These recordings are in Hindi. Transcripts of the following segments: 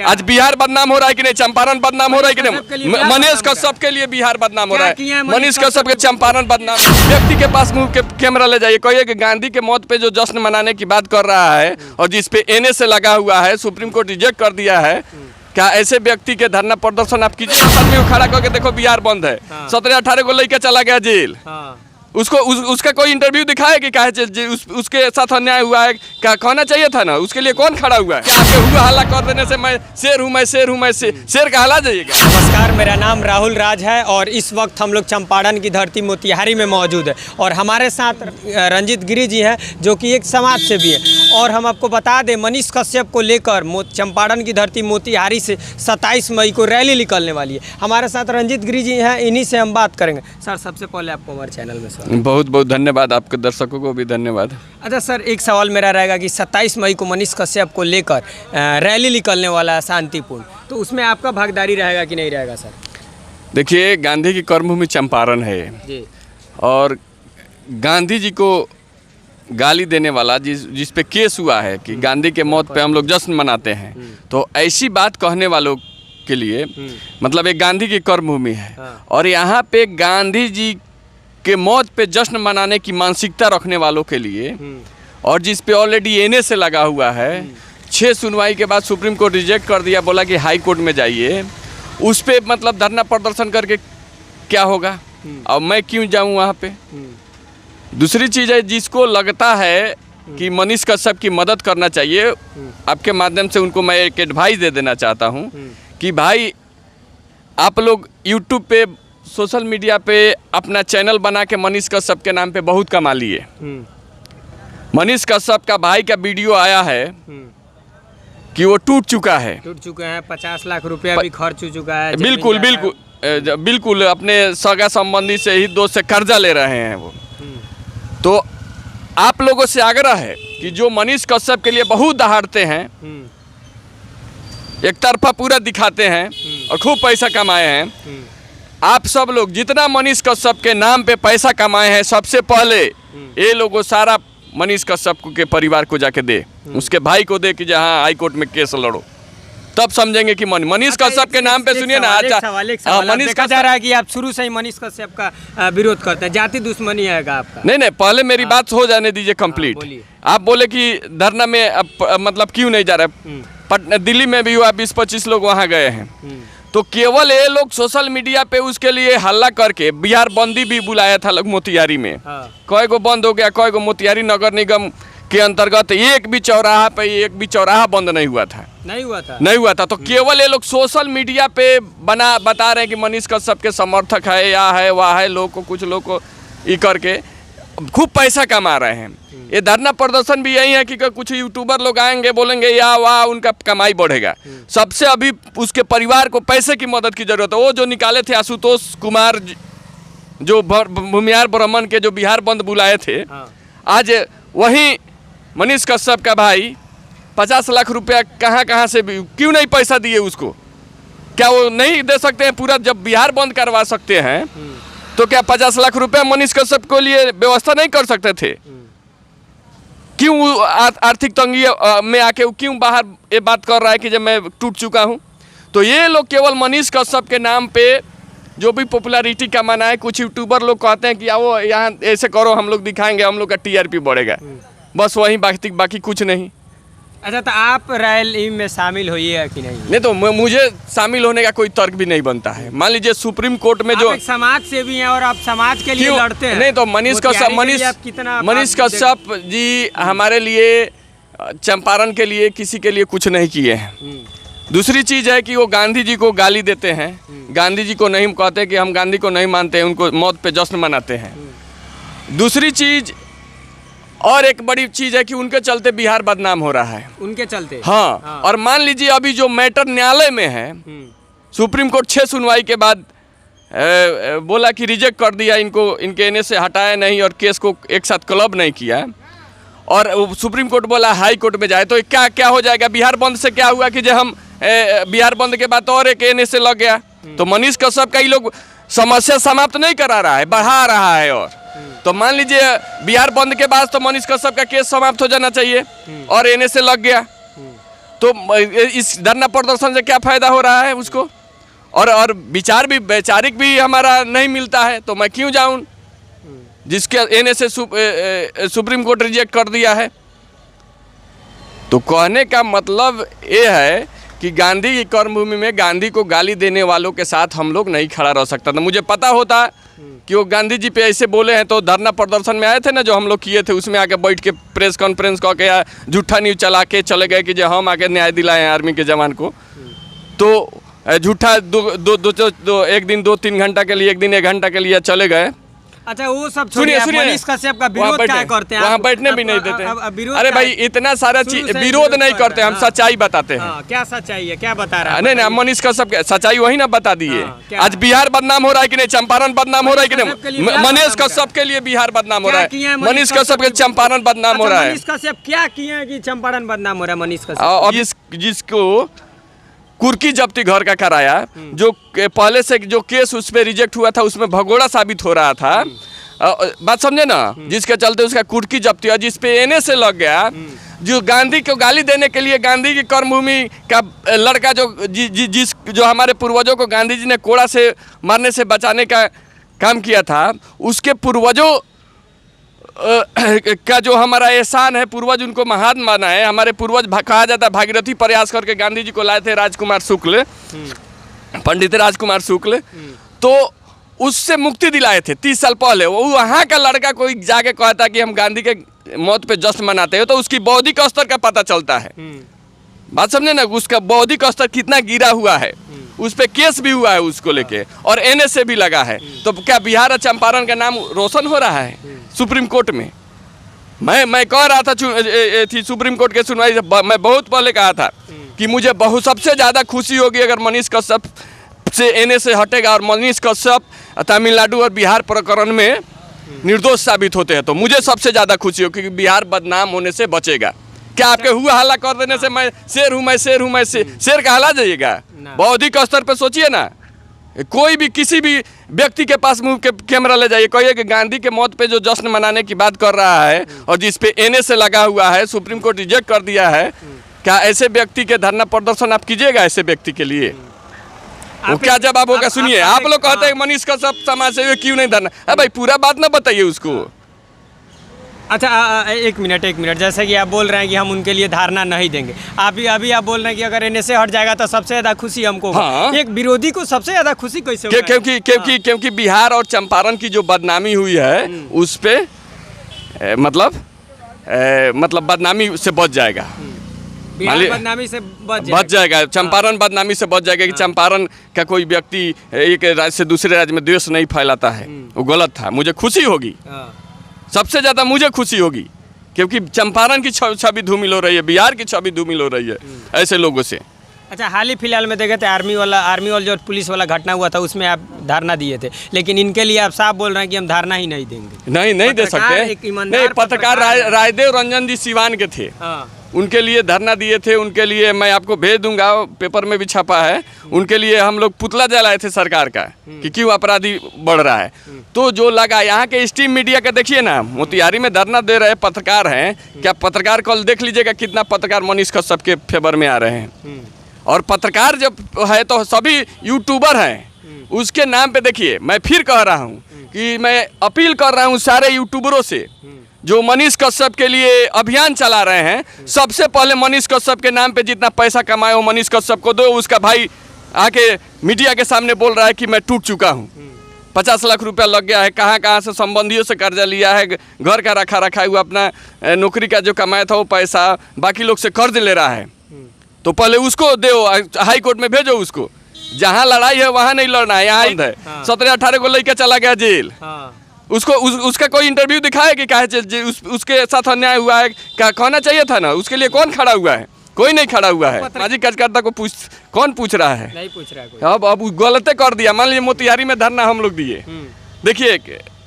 आज बिहार बदनाम हो रहा है कि नहीं, चंपारण बदनाम हो रहा है कि नहीं, मनीष कश्यप के लिए बिहार बदनाम हो रहा है, मनीष कश्यप के चंपारण बदनाम। व्यक्ति के पास मुंह के कैमरा ले जाइए, कहिए कि गांधी के मौत पे जो जश्न मनाने की बात कर रहा है और जिसपे एनए से लगा हुआ है, सुप्रीम कोर्ट रिजेक्ट कर दिया है, क्या ऐसे व्यक्ति के धरना प्रदर्शन आप कीजिए? आदमी को खड़ा करके देखो बिहार बंद है, 17-18 को लेके चला गया जेल, उसको उसका कोई इंटरव्यू दिखाया कि काहे उसके साथ अन्याय हुआ है, क्या कहना चाहिए था ना, उसके लिए कौन खड़ा हुआ है? क्या आपके हुआ हल्ला कर देने से मैं शेर हूँ, मैं शेर हूँ, मैं शेर का हल्ला जाइएगा? नमस्कार, मेरा नाम राहुल राज है और इस वक्त हम लोग चंपारण की धरती मोतिहारी में मौजूद है और हमारे साथ रंजीत गिरी जी हैं जो कि एक समाज सेवी है। और हम आपको बता दें, मनीष कश्यप को लेकर चंपारण की धरती मोतिहारी से 27 मई को रैली निकलने वाली है। हमारे साथ रंजीत गिरी जी हैं, इन्हीं से हम बात करेंगे। सर, सबसे पहले आपको हमारे चैनल में बहुत बहुत धन्यवाद, आपके दर्शकों को भी धन्यवाद। अच्छा सर, एक सवाल मेरा रहेगा कि 27 मई को मनीष कश्यप को लेकर रैली निकलने वाला है शांतिपूर्ण, तो उसमें आपका भागीदारी रहेगा कि नहीं रहेगा सर? देखिए, गांधी की कर्मभूमि चंपारण है जी, और गांधी जी को गाली देने वाला जिस पे केस हुआ है कि गांधी के मौत पे हम लोग जश्न मनाते हैं, तो ऐसी बात कहने वालों के लिए मतलब एक गांधी की कर्मभूमि है और यहाँ पे गांधी जी के मौत पे जश्न मनाने की मानसिकता रखने वालों के लिए और जिस पे ऑलरेडी एनए से लगा हुआ है, 6 सुनवाई के बाद सुप्रीम कोर्ट रिजेक्ट कर दिया, बोला कि हाई कोर्ट में जाइए, उस पे मतलब धरना प्रदर्शन करके क्या होगा? अब मैं क्यों जाऊं वहाँ पे? दूसरी चीज़ है, जिसको लगता है कि मनीष कश्यप की मदद करना चाहिए, आपके माध्यम से उनको मैं एक एडवाइस दे देना चाहता हूँ कि भाई आप लोग यूट्यूब पे, सोशल मीडिया पे अपना चैनल बना के मनीष कश्यप के नाम पे बहुत कमा लिए। मनीष कश्यप का भाई का वीडियो आया है कि वो टूट चुका है, 50 लाख रुपया भी खर्च हो चुका है। बिल्कुल बिल्कुल बिल्कुल, अपने सगा संबंधी से ही दोस्त से कर्जा ले रहे हैं वो। तो आप लोगों से आग्रह है कि जो मनीष कश्यप के लिए बहुत दहाड़ते हैं, एक तरफा पूरा दिखाते हैं और खूब पैसा कमाए हैं, आप सब लोग जितना मनीष कश्यप के नाम पे पैसा कमाए हैं, सबसे पहले ये लोगों सारा मनीष कश्यप के परिवार को जाके दे, उसके भाई को दे कि जहाँ हाई कोर्ट में केस लड़ो, तब समझेंगे कि मनीष कश्यप के नाम पे। सुनिए ना, मनीष कह जा रहा है कि आप शुरू से ही मनीष कश्यप का विरोध करते हैं, जाति दुश्मनी है आपका? नहीं, पहले मेरी बात हो जाने दीजिए कंप्लीट। आप बोले कि धरना में मतलब क्यों नहीं जा रहा? दिल्ली में भी हुआ, 20-25 लोग वहाँ गए हैं, तो केवल ये लोग सोशल मीडिया पे उसके लिए हल्ला करके बिहार बंदी भी बुलाया था लोग मोतिहारी में। कई गो बंद हो गया, कई गो मोतिहारी नगर निगम के अंतर्गत एक भी चौराहा बंद नहीं हुआ था। तो केवल ये लोग सोशल मीडिया पे बता रहे हैं कि मनीष कश्यप के समर्थक है, या है वह है, लोग को कुछ लोग को ये करके खूब पैसा कमा रहे हैं। ये धरना प्रदर्शन भी यही है कि कुछ यूट्यूबर लोग आएंगे, बोलेंगे या वाह, उनका कमाई बढ़ेगा। सबसे अभी उसके परिवार को पैसे की मदद की जरूरत है। वो जो निकाले थे आशुतोष कुमार, जो भूमिहार ब्राह्मण के जो बिहार बंद बुलाए थे, आज वहीं मनीष कश्यप का भाई 50 लाख रुपया कहाँ से भी क्यों नहीं पैसा दिए उसको? क्या वो नहीं दे सकते हैं? पूरा जब बिहार बंद करवा सकते हैं तो क्या 50 लाख रुपया मनीष कश्यप को लिए व्यवस्था नहीं कर सकते थे? क्यों आर्थिक तंगी में आके क्यों बाहर ये बात कर रहा है कि जब मैं टूट चुका हूँ? तो ये लोग केवल मनीष कश्यप के नाम पे जो भी पॉपुलैरिटी कमाना है, कुछ यूट्यूबर लोग कहते हैं कि आओ यहाँ ऐसे करो, हम लोग दिखाएंगे, हम लोग का टीआरपी बढ़ेगा, बस वही, बाकी कुछ नहीं। अच्छा, तो आप रैली में शामिल होइए कि नहीं? तो मुझे शामिल होने का कोई तर्क भी नहीं बनता है। मान लीजिए सुप्रीम कोर्ट में जो समाज से भी हैं और आप समाज के लिए लड़ते हैं। नहीं, तो मनीष कश्यप जी हमारे लिए, चंपारण के लिए, किसी के लिए कुछ नहीं किए हैं। दूसरी चीज़ है कि वो गांधी जी को गाली देते हैं, गांधी जी को नहीं कहते कि हम गांधी को नहीं मानते हैं, उनको मौत पे जश्न मनाते हैं। दूसरी चीज़ और एक बड़ी चीज़ है कि उनके चलते बिहार बदनाम हो रहा है, उनके चलते। हाँ। और मान लीजिए अभी जो मैटर न्यायालय में है, सुप्रीम कोर्ट 6 सुनवाई के बाद बोला कि रिजेक्ट कर दिया, इनके एनए से हटाया नहीं और केस को एक साथ क्लब नहीं किया, और सुप्रीम कोर्ट बोला हाई कोर्ट में जाए, तो क्या हो जाएगा? बिहार बंद से क्या हुआ कि जब हम बिहार बंद के बाद और एक एनए से लग गया, तो मनीष कश्यप का ये लोग समस्या समाप्त नहीं करा रहा है, बढ़ा रहा है। और तो मान लीजिए बिहार बंद के बाद तो मनीष कश्यप का केस समाप्त हो जाना चाहिए और एनए से लग गया, तो इस धरना प्रदर्शन से क्या फायदा हो रहा है उसको? और विचार भी वैचारिक भी हमारा नहीं मिलता है, तो मैं क्यों जाऊं जिसके एने से सुप्रीम कोर्ट रिजेक्ट कर दिया है। तो कहने का मतलब ये है कि गांधी की कर्मभूमि में गांधी को गाली देने वालों के साथ हम लोग नहीं खड़ा रह सकता था। मुझे पता होता कि वो गांधी जी पे ऐसे बोले हैं तो धरना प्रदर्शन में आए थे ना, जो हम लोग किए थे, उसमें आके बैठ के प्रेस कॉन्फ्रेंस कह के या झूठा न्यूज़ चला के चले गए कि जो हम आके न्याय दिलाए हैं आर्मी के जवान को। तो झूठा दो एक दिन 2-3 घंटा के लिए, एक दिन 1 घंटा के लिए चले गए। अच्छा वो सब छोड़िए, मनीष कश्यप का विरोध क्या करते हैं? वहाँ बैठने भी नहीं देते। अरे भाई इतना सारा चीज विरोध नहीं करते, हम सच्चाई बताते हैं। क्या सच्चाई है, क्या बता रहा है? नहीं नहीं, मनीष कश्यप सच्चाई वही ना बता दिए। आज बिहार बदनाम हो रहा है कि नहीं, चंपारण बदनाम हो रहा है कि नहीं? मनीष कश्यप के लिए बिहार बदनाम हो रहा है, मनीष कश्यप के चंपारण बदनाम हो रहा है। मनीष कश्यप क्या किए हैं कि चंपारण बदनाम हो रहा है? मनीष कश्यप जिसको कुर्की जब्ती घर का कराया, जो पहले से जो केस उस पर रिजेक्ट हुआ था, उसमें भगोड़ा साबित हो रहा था, बात समझे ना, जिसके चलते उसका कुर्की जब्ती, जिस पे एने से लग गया, जो गांधी को गाली देने के लिए गांधी की कर्मभूमि का लड़का जो हमारे पूर्वजों को गांधी जी ने कोड़ा से मारने से बचाने का काम किया था, उसके पूर्वजों का जो हमारा एहसान है, पूर्वज उनको महान माना है। हमारे पूर्वज कहा जाता है भागीरथी प्रयास करके गांधी जी को लाए थे राजकुमार शुक्ल, पंडित राजकुमार शुक्ल, तो उससे मुक्ति दिलाए थे 30 साल पहले। वो वहाँ का लड़का कोई जाके कहता कि हम गांधी के मौत पे जश्न मनाते हैं, तो उसकी बौद्धिक स्तर का पता चलता है। बात समझे ना, उसका बौद्धिक स्तर कितना गिरा हुआ है। उस पे केस भी हुआ है उसको लेके, और एनएसए भी लगा है। तो क्या बिहार और चंपारण का नाम रोशन हो रहा है सुप्रीम कोर्ट में? मैं कह रहा था थी सुप्रीम कोर्ट के सुनवाई से, मैं बहुत पहले कहा था कि मुझे सबसे ज़्यादा खुशी होगी अगर मनीष कश्यप से एनएसए हटेगा और मनीष कश्यप तमिलनाडु और बिहार प्रकरण में निर्दोष साबित होते हैं, तो मुझे सबसे ज़्यादा खुशी हो, क्योंकि बिहार बदनाम होने से बचेगा। क्या आपके हुआ हल्ला कर देने से मैं शेर हूँ, मैं शेर हूँ, मैं शेर का हल्ला जाइएगा? बौद्धिक स्तर पे सोचिए ना, कोई भी किसी भी व्यक्ति के पास मुंह के कैमरा ले जाइए, कहिए कि गांधी के मौत पे जो जश्न मनाने की बात कर रहा है और जिस पे एनएसए लगा हुआ है, सुप्रीम कोर्ट रिजेक्ट कर दिया है, क्या ऐसे व्यक्ति के धरना प्रदर्शन आप कीजिएगा? ऐसे व्यक्ति के लिए वो क्या जवाब होगा? सुनिए, आप लोग कहते हैं मनीष कश्यप समाज से क्यों नहीं धरना? अरे भाई पूरा बात ना बताइए उसको। अच्छा एक मिनट, जैसे कि आप बोल रहे हैं कि हम उनके लिए धारणा नहीं देंगे, अभी आप बोल रहे हैं कि अगर एनएसए हट जाएगा तो सबसे ज़्यादा खुशी हमको। हाँ। एक विरोधी को सबसे ज़्यादा खुशी कैसे होगा? क्योंकि बिहार और चंपारण की जो बदनामी हुई है उस पे मतलब बदनामी से बच जाएगा, बदनामी से बच जाएगा, चंपारण बदनामी से बच जाएगा। कि चंपारण का कोई व्यक्ति एक राज्य से दूसरे राज्य में द्वेष नहीं फैलाता है, वो गलत था। मुझे खुशी होगी, सबसे ज़्यादा मुझे खुशी होगी, क्योंकि चंपारण की छवि धूमिल हो रही है, बिहार की छवि धूमिल हो रही है ऐसे लोगों से। अच्छा, हाल ही फिलहाल में देखे थे आर्मी वाला जो पुलिस वाला घटना हुआ था, उसमें आप धारणा दिए थे, लेकिन इनके लिए आप साफ बोल रहे हैं कि हम धारणा ही नहीं देंगे। नहीं दे सकते। नहीं, पत्रकार रायदेव रंजन जी सिवान के थे, उनके लिए धरना दिए थे। उनके लिए मैं आपको भेज दूंगा, पेपर में भी छपा है। उनके लिए हम लोग पुतला जलाए थे सरकार का कि क्यों अपराधी बढ़ रहा है। तो जो लगा यहाँ के स्ट्रीम मीडिया का देखिए ना, मोतिहारी में धरना दे रहे पत्रकार हैं, क्या पत्रकार कल देख लीजिएगा कितना पत्रकार मनीष कश्यप के फेवर में आ रहे हैं। और पत्रकार जब है तो सभी यूट्यूबर हैं, उसके नाम पे देखिए। मैं फिर कह रहा हूँ कि मैं अपील कर रहा हूँ सारे यूट्यूबरों से जो मनीष कश्यप के लिए अभियान चला रहे हैं, सबसे पहले मनीष कश्यप के नाम पे जितना पैसा कमाए हो मनीष कश्यप को दो। उसका भाई आके मीडिया के सामने बोल रहा है कि मैं टूट चुका हूँ, 50 लाख रुपया लग गया है, कहाँ से संबंधियों से कर्जा लिया है, घर का रखा हुआ अपना नौकरी का जो कमाया था वो पैसा बाकी लोग से कर्ज ले रहा है। तो पहले उसको दो, हाई कोर्ट में भेजो उसको। जहाँ लड़ाई है वहाँ नहीं लड़ना है, यहाँ है। 17-18 को लेकर चला गया जेल। उसको उसका कोई इंटरव्यू दिखाया कि काहे उसके साथ अन्याय हुआ है, क्या कहना चाहिए था ना? उसके लिए कौन खड़ा हुआ है? कोई नहीं खड़ा हुआ है। सामाजिक कार्यकर्ता को कौन पूछ रहा है? नहीं पूछ रहा है कोई। अब गलत कर दिया। मान लीजिए मोतिहारी में धरना हम लोग दिए, देखिए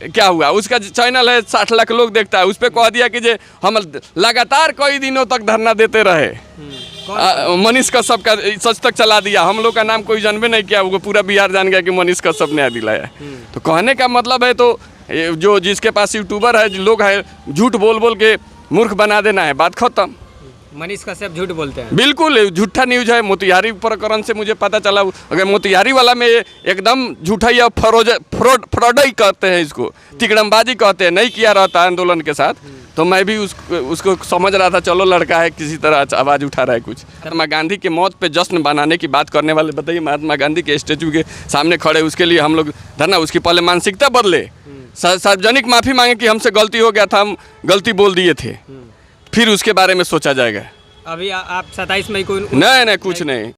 क्या हुआ। उसका चैनल है 60 लाख लोग देखता है, उस पर कह दिया कि जे हम लगातार कई दिनों तक धरना देते रहे। मनीष कश्यप का सच तक चला दिया, हम लोग का नाम कोई जानबे नहीं किया, वो पूरा बिहार जान गया कि मनीष कश्यप ने दिलाया। तो कहने का मतलब है, तो जो जिसके पास यूट्यूबर है लोग है, झूठ बोल के मूर्ख बना देना है, बात खत्म। मनीष कश्यप झूठ बोलते हैं। बिल्कुल झूठा न्यूज है। मोतिहारी प्रकरण से मुझे पता चला, अगर मोतिहारी वाला में एकदम झूठा या फ्रॉड ही कहते हैं, इसको तिकड़मबाजी कहते हैं, नहीं किया रहता आंदोलन के साथ। तो मैं भी उसको समझ रहा था, चलो लड़का है किसी तरह आवाज़ उठा रहा है कुछ। महात्मा गांधी के मौत पे जश्न बनाने की बात करने वाले, बताइए, महात्मा गांधी के स्टेचू के सामने खड़े, उसके लिए हम लोग धरना, उसकी पहले मानसिकता बदले, सार्वजनिक माफ़ी मांगे कि हमसे गलती हो गया था, हम गलती बोल दिए थे, फिर उसके बारे में सोचा जाएगा। अभी आप 27 मई को नहीं कुछ नहीं।